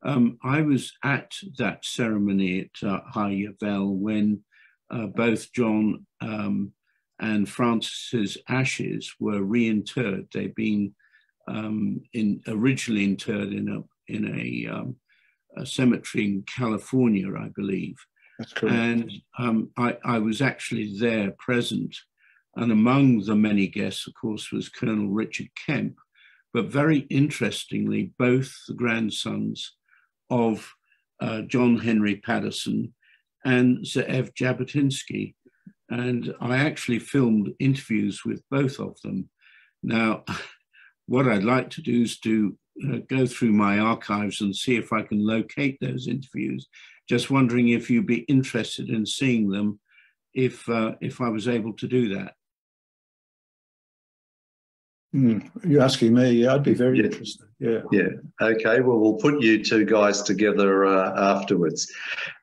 I was at that ceremony at High Yavel when both John and Francis's ashes were reinterred. They'd been originally interred in a cemetery in California, I believe. That's correct. And I was actually there present. And among the many guests, of course, was Colonel Richard Kemp. But very interestingly, both the grandsons of John Henry Patterson and Ze'ev Jabotinsky. And I actually filmed interviews with both of them. Now, what I'd like to do is to go through my archives and see if I can locate those interviews. Just wondering if you'd be interested in seeing them if I was able to do that. You're asking me? Yeah, I'd be very interested. Yeah. Yeah. Okay. Well, we'll put you two guys together afterwards.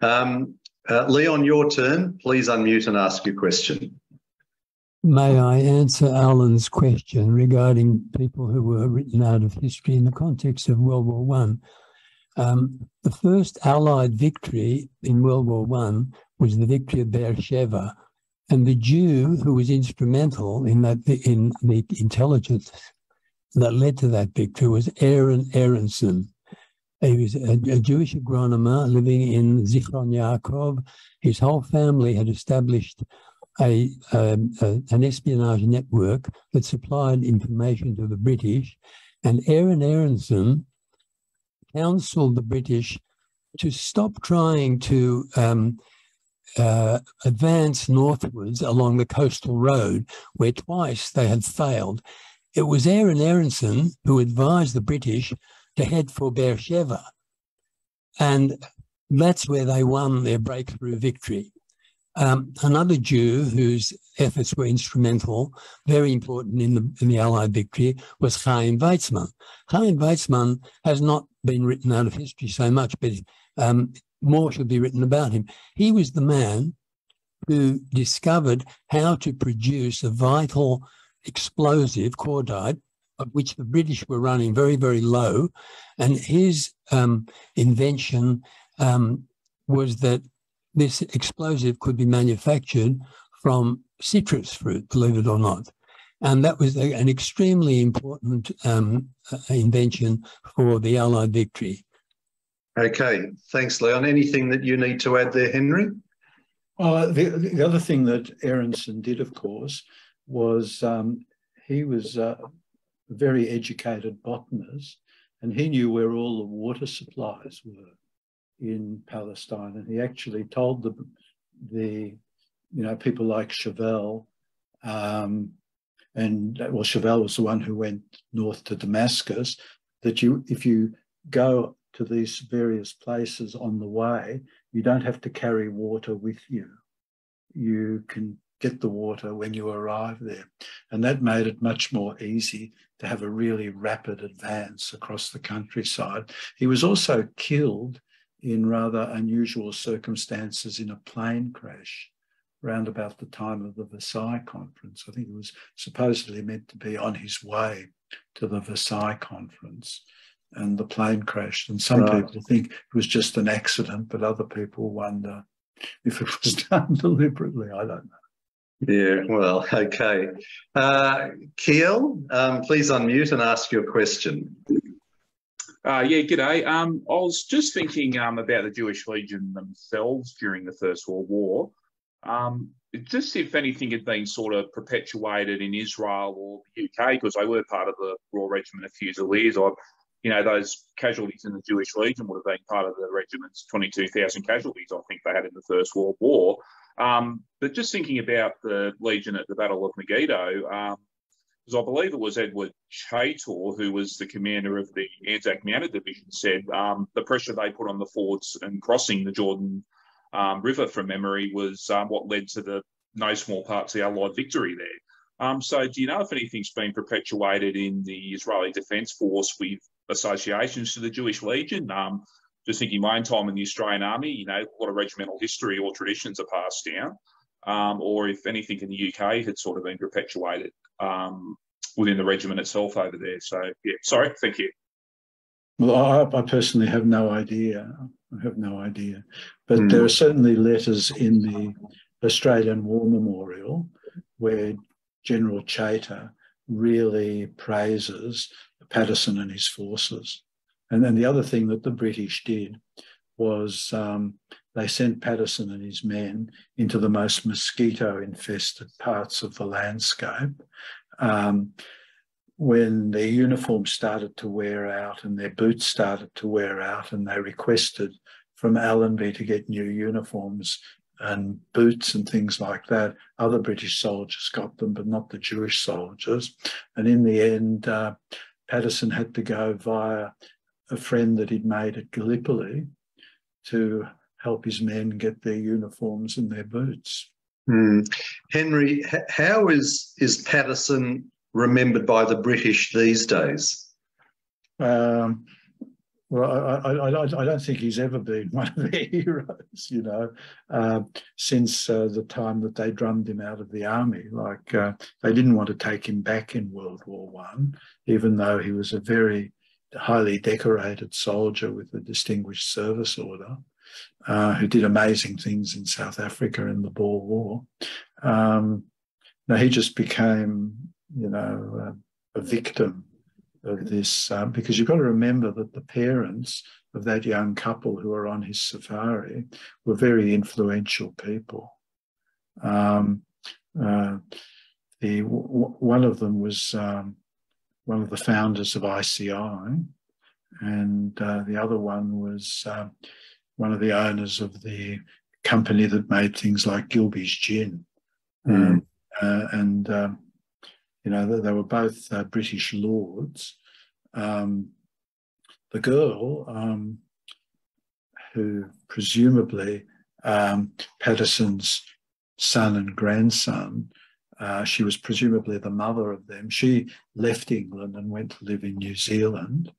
Leon, your turn. Please unmute and ask your question. May I answer Alan's question regarding people who were written out of history in the context of World War One? The first Allied victory in World War One was the victory of Beersheba. And the Jew who was instrumental in the intelligence that led to that victory was Aaron Aronson. He was a Jewish agronomer living in Zichron Yaakov. His whole family had established an espionage network that supplied information to the British. And Aaron Aronson counseled the British to stop trying to advance northwards along the coastal road, where twice they had failed. It was Aaron Aronson who advised the British to head for Beersheba. And that's where they won their breakthrough victory. Another Jew whose efforts were instrumental, very important in the Allied victory, was Chaim Weizmann. Chaim Weizmann has not been written out of history so much, but more should be written about him. He was the man who discovered how to produce a vital explosive, cordite, of which the British were running very, very low. And his invention was that this explosive could be manufactured from citrus fruit, believe it or not. And that was an extremely important invention for the Allied victory. Okay, thanks, Leon. Anything that you need to add there, Henry? The other thing that Aronson did, of course, was he was a very educated botanist, and he knew where all the water supplies were in Palestine. And he actually told the people like Chauvel, Chauvel was the one who went north to Damascus, that if you go to these various places on the way, you don't have to carry water with you. You can get the water when you arrive there. And that made it much more easy to have a really rapid advance across the countryside. He was also killed in rather unusual circumstances in a plane crash around about the time of the Versailles Conference. I think he was supposedly meant to be on his way to the Versailles Conference, and the plane crashed. And some people think it was just an accident, but other people wonder if it was done deliberately. I don't know. Yeah, well, okay. Kiel, please unmute and ask your question. Yeah, g'day. I was just thinking about the Jewish Legion themselves during the First World War. Just if anything had been sort of perpetuated in Israel or the UK, because they were part of the Royal Regiment of Fusiliers. you know, those casualties in the Jewish Legion would have been part of the regiment's 22,000 casualties, I think they had in the First World War. But just thinking about the Legion at the Battle of Megiddo, because I believe it was Edward Chaytor, who was the commander of the ANZAC Mounted Division, said the pressure they put on the forts and crossing the Jordan River, from memory, was what led to the no small part to the Allied victory there. So do you know if anything's been perpetuated in the Israeli Defence Force with associations to the Jewish Legion? Just thinking my own time in the Australian Army, you know, a lot of regimental history or traditions are passed down, or if anything in the UK had sort of been perpetuated within the regiment itself over there. So, yeah, sorry, thank you. Well, I personally have no idea. I have no idea. But there are certainly letters in the Australian War Memorial where General Chaytor really praises Patterson and his forces. And then the other thing that the British did was they sent Patterson and his men into the most mosquito-infested parts of the landscape. When their uniforms started to wear out and their boots started to wear out, and they requested from Allenby to get new uniforms and boots and things like that, other British soldiers got them, but not the Jewish soldiers. And in the end, Patterson had to go via a friend that he'd made at Gallipoli to help his men get their uniforms and their boots. Henry, how is Patterson remembered by the British these days? Well, I don't think he's ever been one of their heroes, you know, since the time that they drummed him out of the army. Like, they didn't want to take him back in World War I, even though he was a very highly decorated soldier with a Distinguished Service Order, who did amazing things in South Africa in the Boer War. Now, he just became, you know, a victim of this, because you've got to remember that the parents of that young couple who were on his safari were very influential people. One of them was one of the founders of ICI, and the other one was one of the owners of the company that made things like Gilbey's Gin. You know, they were both British lords. The girl, who presumably Patterson's son and grandson, she was presumably the mother of them. She left England and went to live in New Zealand.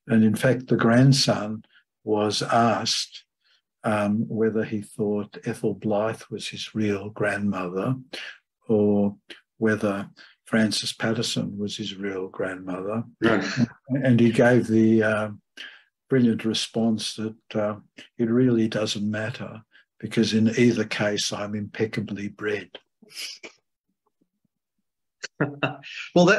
And in fact, the grandson was asked whether he thought Ethel Blythe was his real grandmother, or whether Frances Patterson was his real grandmother. And he gave the brilliant response that it really doesn't matter, because in either case, I'm impeccably bred. Well,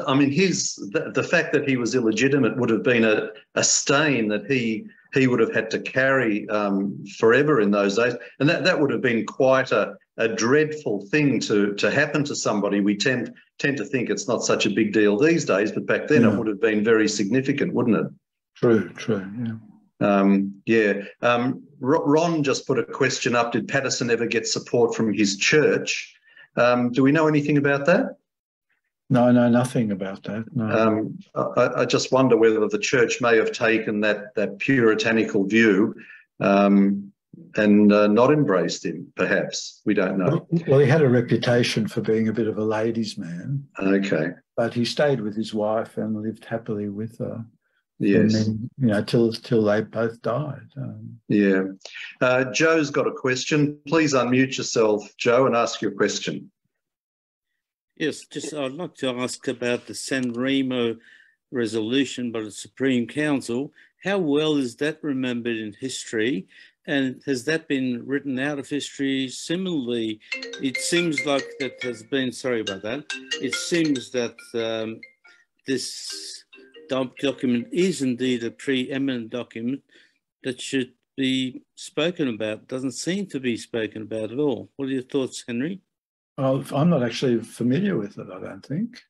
I mean, the fact that he was illegitimate would have been a stain that he would have had to carry forever in those days, and that would have been quite a dreadful thing to happen to somebody. We tend to think it's not such a big deal these days, but back then it would have been very significant, wouldn't it? True, yeah. Ron just put a question up. Did Patterson ever get support from his church? Do we know anything about that? No, I know nothing about that. No. I just wonder whether the church may have taken that puritanical view and not embraced him, perhaps. We don't know. Well, he had a reputation for being a bit of a ladies' man. Okay. But he stayed with his wife and lived happily with her. Yes. And then, you know, till they both died. Yeah. Joe's got a question. Please unmute yourself, Joe, and ask your question. Yes, I'd like to ask about the San Remo resolution by the Supreme Council. How well is that remembered in history? And has that been written out of history similarly? It seems like that has been, sorry about that, it seems that this document is indeed a preeminent document that should be spoken about. It doesn't seem to be spoken about at all. What are your thoughts, Henry? Well, I'm not actually familiar with it, I don't think.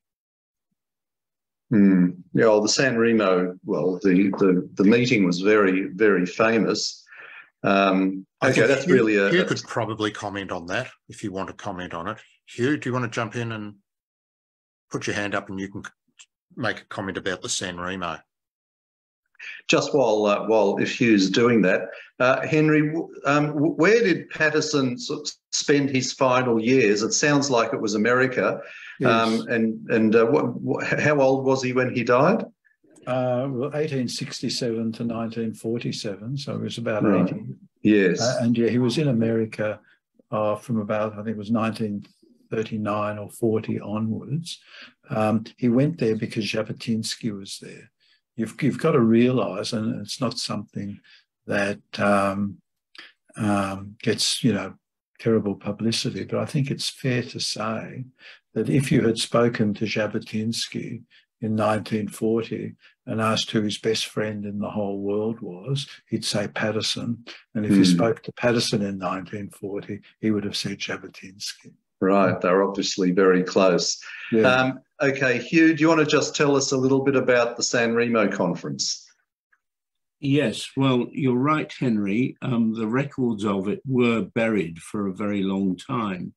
Yeah, well, the San Remo, well, the meeting was very, very famous. Okay, that's Hugh, really Hugh could probably comment on that if you want to comment on it. Hugh, do you want to jump in and put your hand up and you can make a comment about the San Remo? Just while if Hugh's doing that, Henry, where did Patterson spend his final years? It sounds like it was America. Yes. How old was he when he died? Well, 1867 to 1947, so he was about Right. 80. Yes. And yeah, he was in America from about, I think it was 1939 or 40 onwards. He went there because Jabotinsky was there. You've got to realise, and it's not something that gets, terrible publicity, but I think it's fair to say that if you had spoken to Jabotinsky in 1940 and asked who his best friend in the whole world was, he'd say Patterson. And if you spoke to Patterson in 1940, he would have said Jabotinsky. Right, they're obviously very close. Yeah. Okay, Hugh, do you want to just tell us a little bit about the San Remo conference? Yes, well, you're right, Henry. The records of it were buried for a very long time.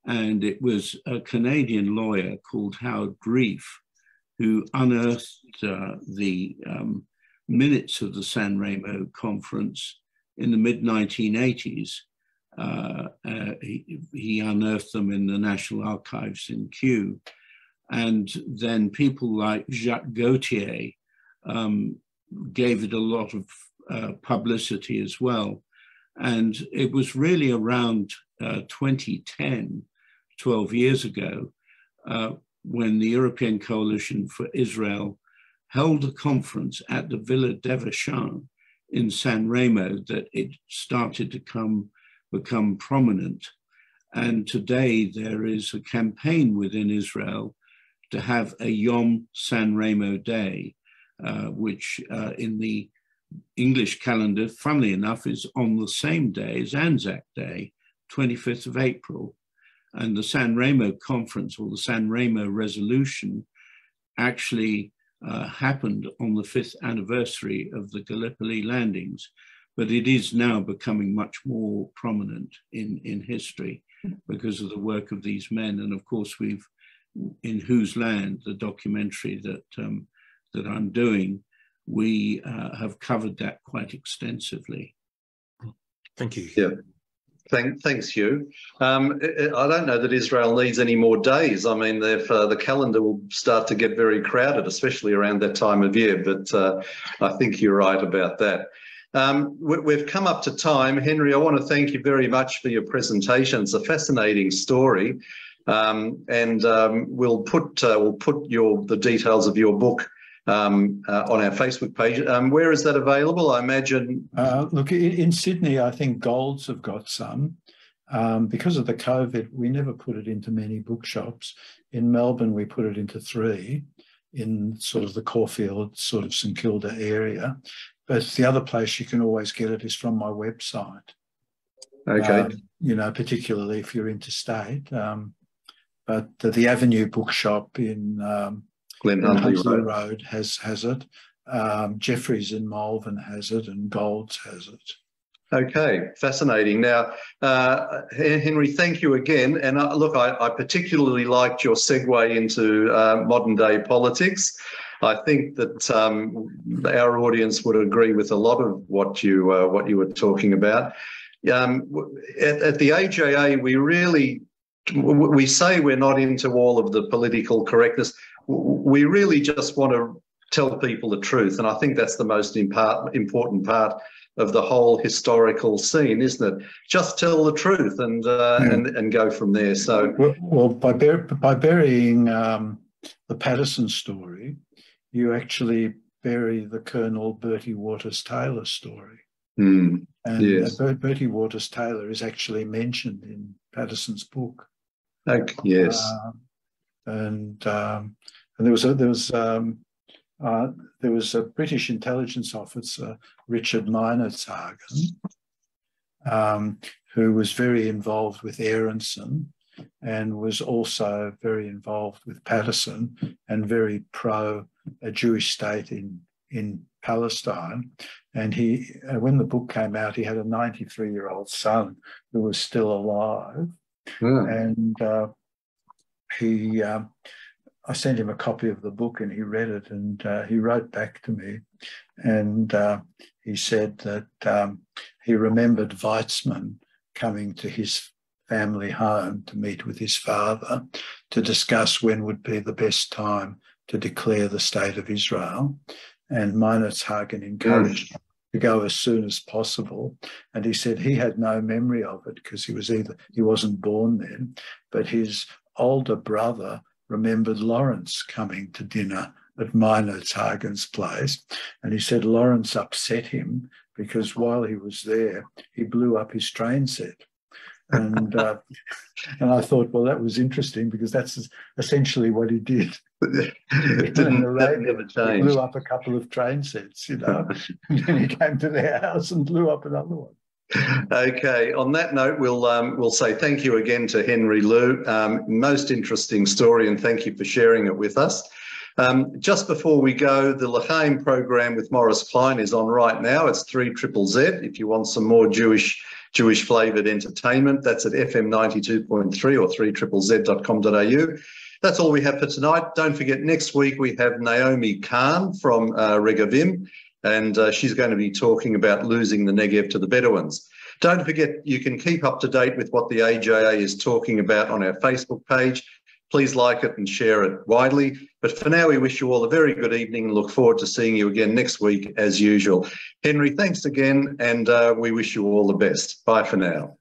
And it was a Canadian lawyer called Howard Grief who unearthed the minutes of the San Remo conference in the mid-1980s. He unearthed them in the National Archives in Kew. And then people like Jacques Gauthier gave it a lot of publicity as well. And it was really around 2010, 12 years ago, when the European Coalition for Israel held a conference at the Villa Devachan in San Remo that it started to become prominent. And today there is a campaign within Israel to have a Yom San Remo Day, which in the English calendar, funnily enough, is on the same day as ANZAC Day, 25th of April. And the San Remo conference, or the San Remo resolution, actually happened on the 5th anniversary of the Gallipoli landings, but it is now becoming much more prominent in history because of the work of these men. And of course, we've, in Whose Land, the documentary that I'm doing, we have covered that quite extensively. Thank you. Yeah. Thanks, Hugh. I don't know that Israel needs any more days. I mean, the calendar will start to get very crowded, especially around that time of year, but I think you're right about that. We've come up to time. Henry, I want to thank you very much for your presentation. It's a fascinating story. We'll put the details of your book on our Facebook page. Where is that available? I imagine. Look, in Sydney, I think Golds have got some. Because of the COVID, we never put it into many bookshops. In Melbourne, we put it into 3 in sort of the Caulfield, sort of St Kilda area. But the other place you can always get it is from my website. Okay. Particularly if you're interstate. But the Avenue Bookshop in Glen Huntly Road has it. Jeffries in Malvern has it, and Golds has it. Okay, fascinating. Now, Henry, thank you again. And look, I particularly liked your segue into modern day politics. I think that our audience would agree with a lot of what you were talking about. At the AJA, we say we're not into all of the political correctness. We really just want to tell people the truth, and I think that's the most important part of the whole historical scene, isn't it? Just tell the truth and go from there. So, well, by burying the Patterson story, you actually bury the Colonel Bertie Waters Taylor story. And yes. Bertie Waters Taylor is actually mentioned in Patterson's book. Okay, yes. And there was a British intelligence officer, Richard Meinertzhagen, who was very involved with Aronson and was also very involved with Patterson and very pro a Jewish state in Palestine. And he, when the book came out, he had a 93-year-old son who was still alive. And I sent him a copy of the book and he read it, and he wrote back to me, and he said that he remembered Weizmann coming to his family home to meet with his father to discuss when would be the best time to declare the state of Israel. And Meinertzhagen encouraged him to go as soon as possible. And he said he had no memory of it because he wasn't born then, but his older brother remembered Lawrence coming to dinner at Meinertzhagen's place. And he said Lawrence upset him because while he was there, he blew up his train set. And I thought, well, that was interesting because that's essentially what he did. It never changed. He blew up a couple of train sets, and then he came to their house and blew up another one. Okay, on that note, we'll say thank you again to Henry Lew. Most interesting story, and thank you for sharing it with us. Just before we go, the L'chaim program with Morris Klein is on right now. It's 3ZZZ. If you want some more Jewish flavoured entertainment, that's at FM 92.3 or 3ZZZ.com.au. That's all we have for tonight. Don't forget, next week we have Naomi Khan from Regavim, and she's going to be talking about losing the Negev to the Bedouins. Don't forget, you can keep up to date with what the AJA is talking about on our Facebook page. Please like it and share it widely. But for now, we wish you all a very good evening and look forward to seeing you again next week as usual. Henry, thanks again, and we wish you all the best. Bye for now.